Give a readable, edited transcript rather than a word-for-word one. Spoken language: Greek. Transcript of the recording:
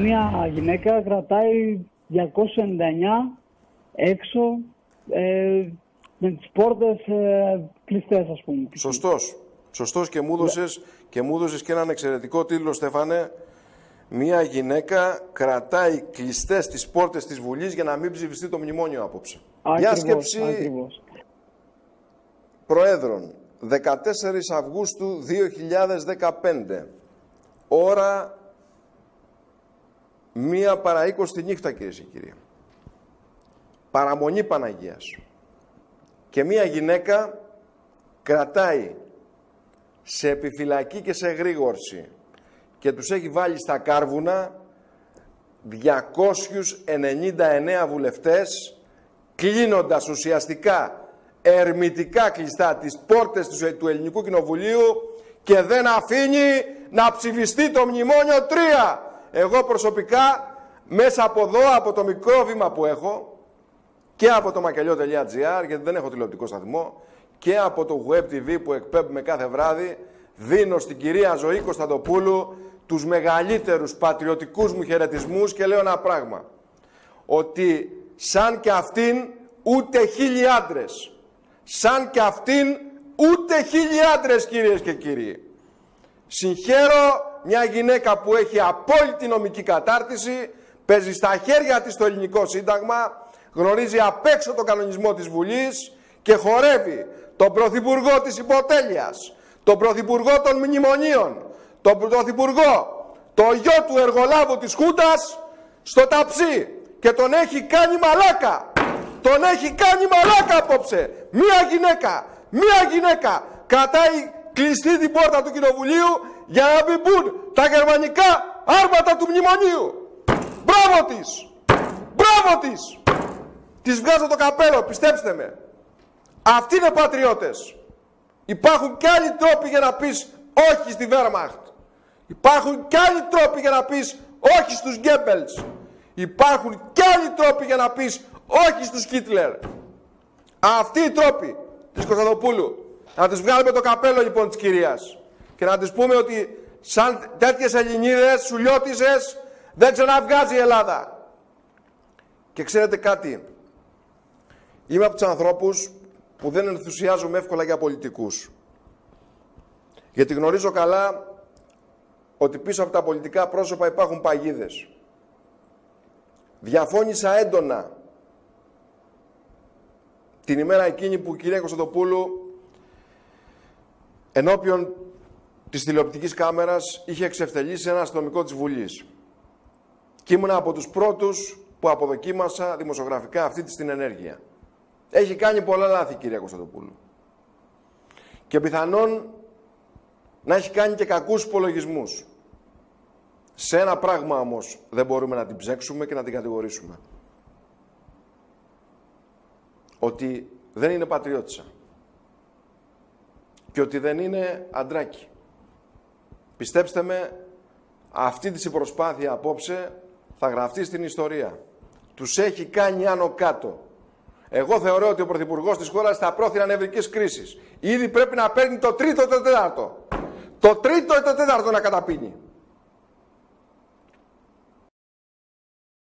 μια γυναίκα κρατάει 299 έξω με τις πόρτες κλειστές, ας πούμε. Σωστός και μου έδωσες και έναν εξαιρετικό τίτλο, Στέφανε. Μια γυναίκα κρατάει κλειστές τις πόρτες της Βουλής για να μην ψηφιστεί το μνημόνιο απόψε. Διάσκεψη Προέδρων, 14 Αυγούστου 2015. Ώρα 1 παρά 20 τη νύχτα, κυρίες και κύριοι. Παραμονή Παναγίας. Και μια γυναίκα κρατάει σε επιφυλακή και σε εγρήγορση και τους έχει βάλει στα κάρβουνα 299 βουλευτές, κλείνοντας ουσιαστικά ερμητικά κλειστά τις πόρτες του Ελληνικού Κοινοβουλίου και δεν αφήνει να ψηφιστεί το Μνημόνιο 3. Εγώ προσωπικά, μέσα από εδώ, από το μικρό βήμα που έχω και από το μακελιό.gr, γιατί δεν έχω τηλεοπτικό σταθμό, και από το Web TV που εκπέμπουμε κάθε βράδυ, δίνω στην κυρία Ζωή Κωνσταντοπούλου τους μεγαλύτερους πατριωτικούς μου χαιρετισμούς και λέω ένα πράγμα. Ότι σαν και αυτήν ούτε 1000 άντρες. Σαν και αυτήν ούτε 1000 άντρες, κυρίες και κύριοι. Συγχαίρω μια γυναίκα που έχει απόλυτη νομική κατάρτιση, παίζει στα χέρια της το ελληνικό σύνταγμα, γνωρίζει απ' έξω τον κανονισμό της Βουλής και χορεύει τον πρωθυπουργό της υποτέλειας, τον πρωθυπουργό των μνημονίων, τον πρωθυπουργό, το γιο του εργολάβου της Χούντας, στο ταψί και τον έχει κάνει μαλάκα. Τον έχει κάνει μαλάκα απόψε. Μία γυναίκα κρατάει κλειστή την πόρτα του Κοινοβουλίου για να μην μπουν τα γερμανικά άρματα του μνημονίου. Μπράβο της! Μπράβο της! Της βγάζω το καπέλο, πιστέψτε με. Αυτοί είναι πατριώτες. Υπάρχουν κι άλλοι τρόποι για να πεις όχι στη Wehrmacht. Υπάρχουν κι άλλοι τρόποι για να πεις όχι στους Γκέμπελς. Υπάρχουν κι άλλοι τρόποι για να πεις όχι στους Χίτλερ. Αυτοί οι τρόποι της Κωνσταντοπούλου. Να τις βγάλουμε το καπέλο λοιπόν της κυρίας και να της πούμε ότι σαν τέτοιες Ελληνίδες, σουλιώτισσες, δεν ξαναβγάζει η Ελλάδα. Και ξέρετε κάτι, είμαι από τους ανθρώπους που δεν ενθουσιάζομαι εύκολα για πολιτικούς. Γιατί γνωρίζω καλά ότι πίσω από τα πολιτικά πρόσωπα υπάρχουν παγίδες. Διαφώνησα έντονα την ημέρα εκείνη που η κυρία Κωνσταντοπούλου ενώπιον της τηλεοπτικής κάμερας είχε εξευτελίσει ένα αστυνομικό της Βουλής. Και ήμουν από τους πρώτους που αποδοκίμασα δημοσιογραφικά αυτή την ενέργεια. Έχει κάνει πολλά λάθη η κυρία Κωνσταντοπούλου. Και πιθανόν να έχει κάνει και κακούς υπολογισμούς. Σε ένα πράγμα όμως δεν μπορούμε να την ψέξουμε και να την κατηγορήσουμε. Ότι δεν είναι πατριώτισσα. Και ότι δεν είναι αντράκι. Πιστέψτε με, αυτή της η προσπάθεια απόψε θα γραφτεί στην ιστορία. Τους έχει κάνει άνω κάτω. Εγώ θεωρώ ότι ο πρωθυπουργός της χώρας στα πρόθυρα νευρικής κρίσης ήδη πρέπει να παίρνει το τρίτο ή το τέταρτο. Το τρίτο ή το τέταρτο να καταπίνει.